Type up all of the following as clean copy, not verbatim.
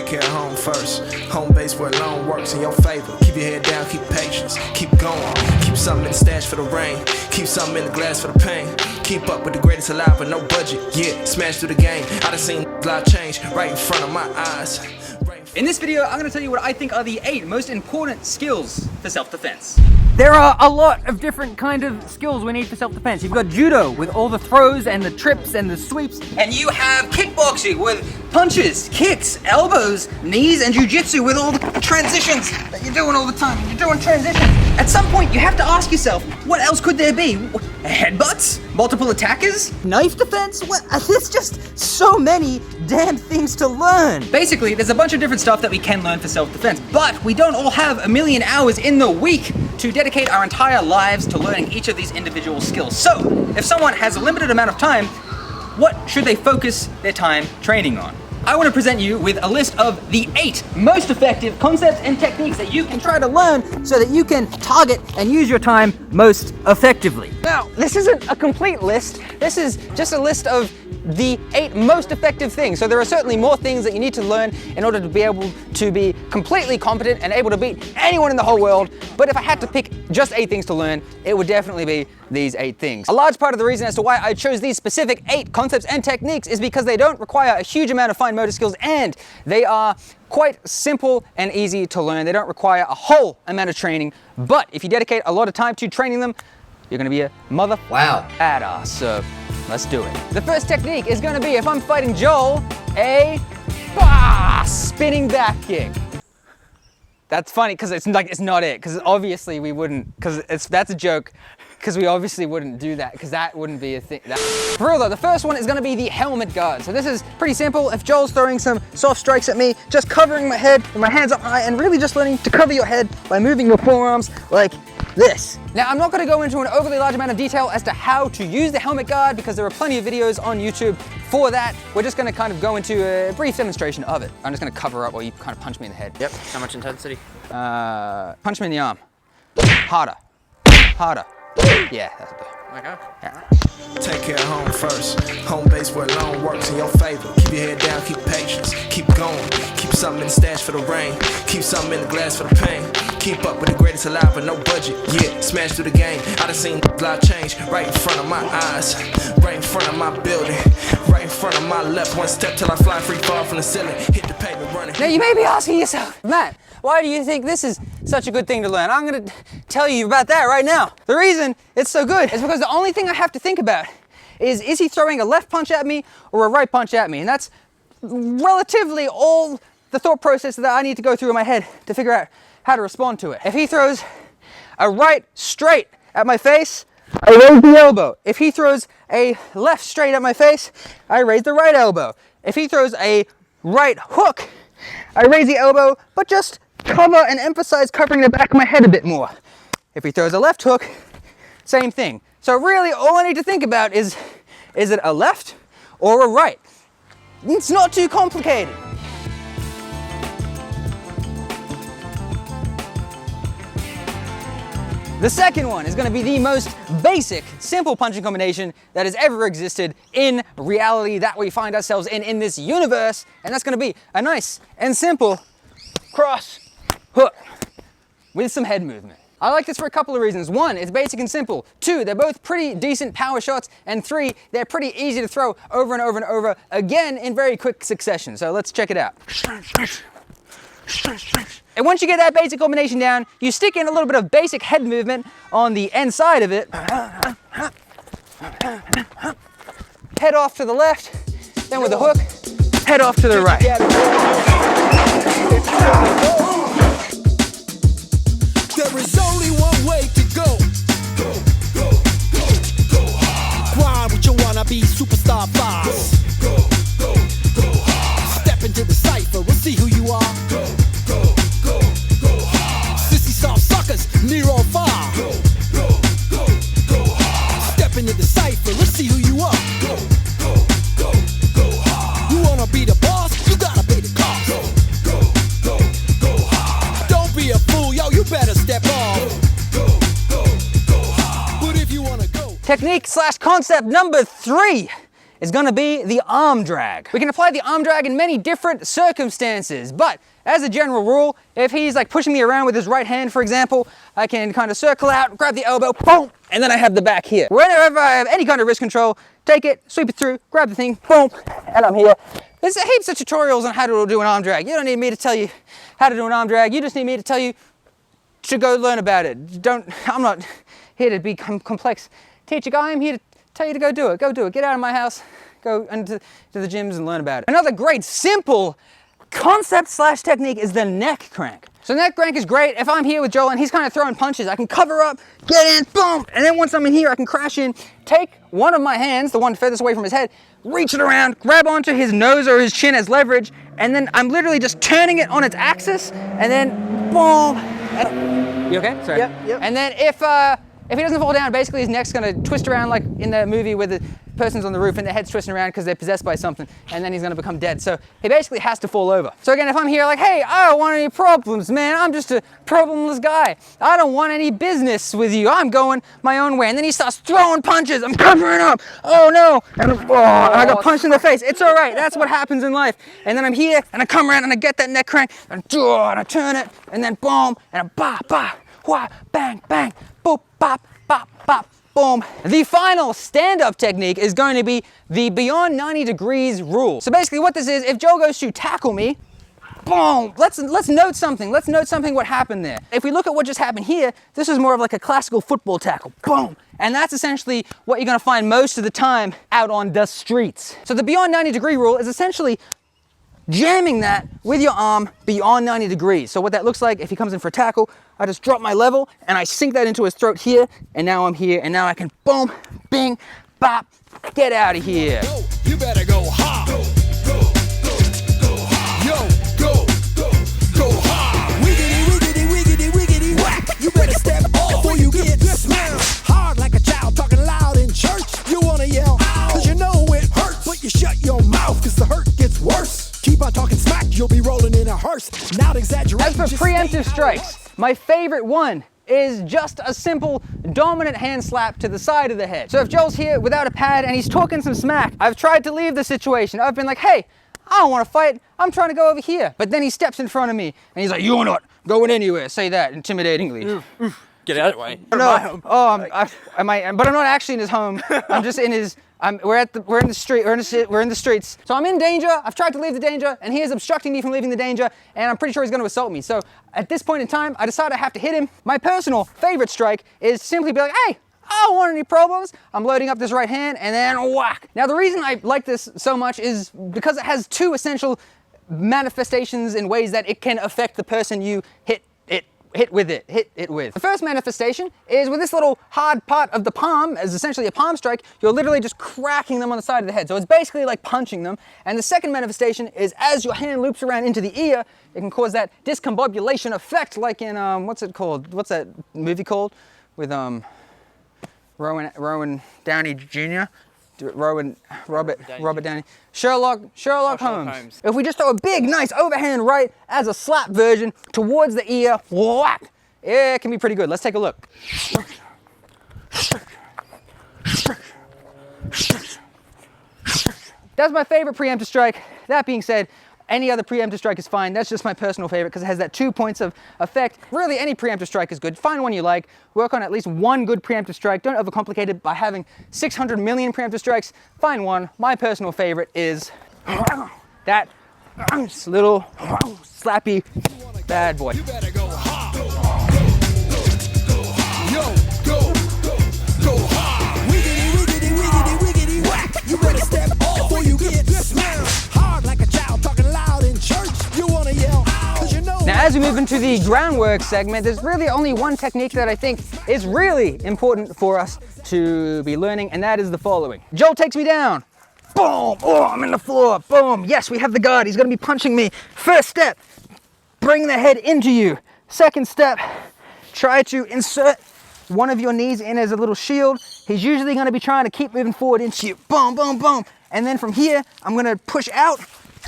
care of home first. Home base where loan works in your favor. Keep your head down, keep patience, keep going. Keep something in the stash for the rain. Keep something in the glass for the pain. Keep up with the greatest alive, but no budget. Yeah, smash through the game. I done seen life change right in front of my eyes. In this video, I'm going to tell you what I think are the 8 most important skills for self-defense. There are a lot of different kind of skills we need for self-defense. You've got judo with all the throws and the trips and the sweeps. And you have kickboxing with punches, kicks, elbows, knees, and jiu-jitsu with all the transitions that you're doing all the time. You're doing transitions. At some point, you have to ask yourself, what else could there be? Headbutts? Multiple attackers? Knife defense? What? There's just so many damn things to learn. Basically, there's a bunch of different stuff that we can learn for self-defense, but we don't all have a million hours in the week to dedicate our entire lives to learning each of these individual skills. So, if someone has a limited amount of time, what should they focus their time training on? I want to present you with a list of the 8 most effective concepts and techniques that you can try to learn so that you can target and use your time most effectively. Now, this isn't a complete list. This is just a list of the 8 most effective things. So there are certainly more things that you need to learn in order to be able to be completely competent and able to beat anyone in the whole world. But if I had to pick just 8 things to learn, it would definitely be these 8 things. A large part of the reason as to why I chose these specific 8 concepts and techniques is because they don't require a huge amount of fine motor skills, and they are quite simple and easy to learn. They don't require a whole amount of training, but if you dedicate a lot of time to training them, you're gonna be a badass. So let's do it. The first technique is gonna be, if I'm fighting Joel, a spinning back kick. That's funny because it's not it, because obviously we wouldn't, that's a joke, because we obviously wouldn't do that, because that wouldn't be a thing. For real though, the first one is gonna be the helmet guard. So this is pretty simple. If Joel's throwing some soft strikes at me, just covering my head with my hands up high and really just learning to cover your head by moving your forearms like this. Now, I'm not gonna go into an overly large amount of detail as to how to use the helmet guard because there are plenty of videos on YouTube for that. We're just gonna kind of go into a brief demonstration of it. I'm just gonna cover up while you kind of punch me in the head. Yep, how much intensity? Punch me in the arm. Harder. Harder. Yeah, that's a bit. Okay. Yeah. Take care of home first. Home base where loan works in your favor. Keep your head down, keep patience, keep going. Keep something in the stash for the rain. Keep something in the glass for the pain. Keep up with the greatest alive, but no budget. Yeah, smash through the game. I done seen life change right in front of my eyes, right in front of my building, right in front of my left. One step till I fly free, fall from the ceiling. Hit the pavement running. Now you may be asking yourself, Matt, why do you think this is such a good thing to learn? I'm gonna tell you about that right now. The reason it's so good is because the only thing I have to think about is he throwing a left punch at me or a right punch at me? And that's relatively all the thought process that I need to go through in my head to figure out how to respond to it. If he throws a right straight at my face, I raise the elbow. If he throws a left straight at my face, I raise the right elbow. If he throws a right hook, I raise the elbow, but just cover and emphasize covering the back of my head a bit more. If he throws a left hook, same thing. So really all I need to think about is it a left or a right? It's not too complicated. The second one is going to be the most basic, simple punching combination that has ever existed in reality that we find ourselves in this universe, and that's going to be a nice and simple cross hook with some head movement. I like this for a couple of reasons. 1, it's basic and simple. 2, they're both pretty decent power shots. And 3, they're pretty easy to throw over and over and over again in very quick succession. So let's check it out. And once you get that basic combination down, you stick in a little bit of basic head movement on the end side of it. Head off to the left, then with the hook, head off to the right. There is only one way to go. Go, go, go, go hard. Grind with your wannabe superstar vibes. Go, go, go, go hard. Step into the cypher, we'll see who you are. Go, go, go, go hard. Sissy soft suckers, near on fire. Go, go, go, go hard. Step into the cypher, let's see who you are. Go, go, go, go hard. You wanna be the boss? You gotta be the cost. Go, go, go, go hard. Don't be a fool, yo, you better step off. Go, go, go, go hard. But if you wanna go. Technique / concept number 3 is gonna be the arm drag. We can apply the arm drag in many different circumstances, but as a general rule, if he's like pushing me around with his right hand, for example, I can kind of circle out, grab the elbow, boom, and then I have the back here. Whenever I have any kind of wrist control, take it, sweep it through, grab the thing, boom, and I'm here. There's heaps of tutorials on how to do an arm drag. You don't need me to tell you how to do an arm drag. You just need me to tell you to go learn about it. I'm not here to be complex teacher guy. I'm here to tell you to go do it. Go do it. Get out of my house. Go into the gyms and learn about it. Another great simple concept / technique is the neck crank. So neck crank is great. If I'm here with Joel and he's kind of throwing punches, I can cover up, get in, boom, and then once I'm in here, I can crash in, take one of my hands, the one furthest away from his head, reach it around, grab onto his nose or his chin as leverage, and then I'm literally just turning it on its axis, and then boom. You okay? Sorry. Yep. And then if he doesn't fall down, basically his neck's gonna twist around like in the movie where the person's on the roof and their head's twisting around because they're possessed by something, and then he's gonna become dead. So he basically has to fall over. So again, if I'm here like, hey, I don't want any problems, man. I'm just a problemless guy. I don't want any business with you. I'm going my own way. And then he starts throwing punches. I'm covering up. Oh no. And I got punched in the face. It's all right. That's what happens in life. And then I'm here and I come around and I get that neck crank and I turn it and then boom and I bop, bop, wah, bang, bang, boop, bop, bop, bop. Boom. The final stand-up technique is going to be the beyond 90 degrees rule. So basically what this is, if Joel goes to tackle me, boom, let's note something. Let's note something what happened there. If we look at what just happened here, this is more of like a classical football tackle, boom. And that's essentially what you're gonna find most of the time out on the streets. So the beyond 90 degree rule is essentially jamming that with your arm beyond 90 degrees. So what that looks like, if he comes in for a tackle, I just drop my level and I sink that into his throat here, and now I'm here, and now I can boom, bing, bop, get out of here. Yo, you better go hard. Go hard. Yo, go hard. Wiggity, whack. You better step off before you get smacked. Hard like a child talking loud in church. You wanna yell, cause you know it hurts. But you shut your mouth, cause the hurt gets worse. Keep on talking smack, you'll be rolling in a hearse. Not exaggerating. As for preemptive strikes, my favorite one is just a simple dominant hand slap to the side of the head. So if Joel's here without a pad and he's talking some smack, I've tried to leave the situation. I've been like, hey, I don't want to fight. I'm trying to go over here. But then he steps in front of me and he's like, you're not going anywhere. Say that intimidatingly. Get out of the way. No, but I'm not actually in his home. I'm just in his. We're in the streets. So I'm in danger. I've tried to leave the danger, and he is obstructing me from leaving the danger, and I'm pretty sure he's going to assault me. So at this point in time, I decide I have to hit him. My personal favorite strike is simply be like, hey, I don't want any problems. I'm loading up this right hand, and then whack. Now the reason I like this so much is because it has two essential manifestations in ways that it can affect the person you hit it with. The first manifestation is with this little hard part of the palm, as essentially a palm strike, you're literally just cracking them on the side of the head. So it's basically like punching them. And the second manifestation is as your hand loops around into the ear, it can cause that discombobulation effect, like in, what's it called? What's that movie called? With Rowan Downey Jr.? Robert Downey. Sherlock Holmes. If we just throw a big, nice overhand right as a slap version towards the ear, whack, it can be pretty good. Let's take a look. That's my favorite preemptive strike. That being said, any other preemptive strike is fine. That's just my personal favorite because it has that 2 points of effect. Really, any preemptive strike is good. Find one you like. Work on at least one good preemptive strike. Don't overcomplicate it by having 600 million preemptive strikes. Find one. My personal favorite is that little slappy bad boy. You better go hard. Yo, go hard. Wiggity, whack. You better step off before you get smacked. Hard like a child talking loud in church. You wanna yell, cause you know. Now, as we move into the groundwork segment, there's really only one technique that I think is really important for us to be learning, and that is the following. Joel takes me down. Boom! Oh, I'm in the floor. Boom! Yes, we have the guard. He's gonna be punching me. First step, bring the head into you. Second step, try to insert one of your knees in as a little shield. He's usually gonna be trying to keep moving forward into you. Boom, boom, boom. And then from here, I'm gonna push out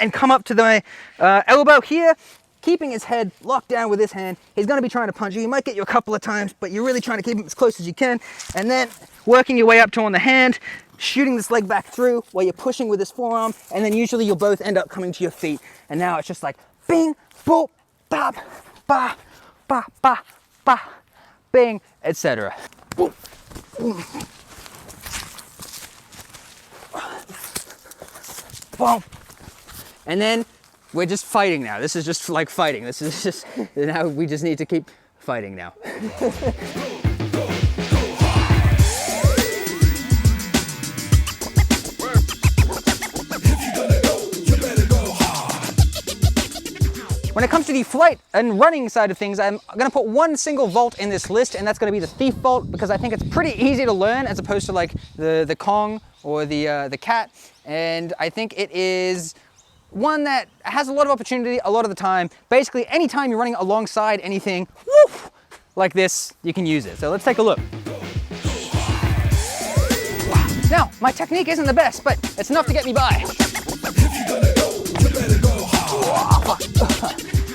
and come up to the elbow here, keeping his head locked down with his hand. He's gonna be trying to punch you. He might get you a couple of times, but you're really trying to keep him as close as you can. And then working your way up to on the hand, shooting this leg back through while you're pushing with this forearm, and then usually you'll both end up coming to your feet. And now it's just like bing, boop, bop, ba, ba, ba, ba, bing, etc. Boom. And then we're just fighting now. This is just like fighting. This is just, now we just need to keep fighting now. When it comes to the flight and running side of things, I'm gonna put one single vault in this list, and that's gonna be the thief vault, because I think it's pretty easy to learn as opposed to like the Kong or the cat. And I think it is one that has a lot of opportunity a lot of the time. Basically, anytime you're running alongside anything, woof, like this, you can use it. So let's take a look. Now, my technique isn't the best, but it's enough to get me by.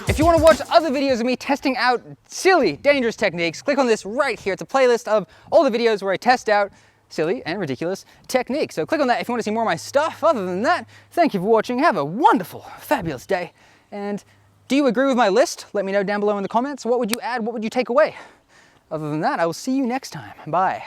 If you want to watch other videos of me testing out silly, dangerous techniques, click on this right here. It's a playlist of all the videos where I test out silly and ridiculous techniques. So click on that if you want to see more of my stuff. Other than that, thank you for watching. Have a wonderful, fabulous day. And do you agree with my list? Let me know down below in the comments. What would you add? What would you take away? Other than that, I will see you next time. Bye.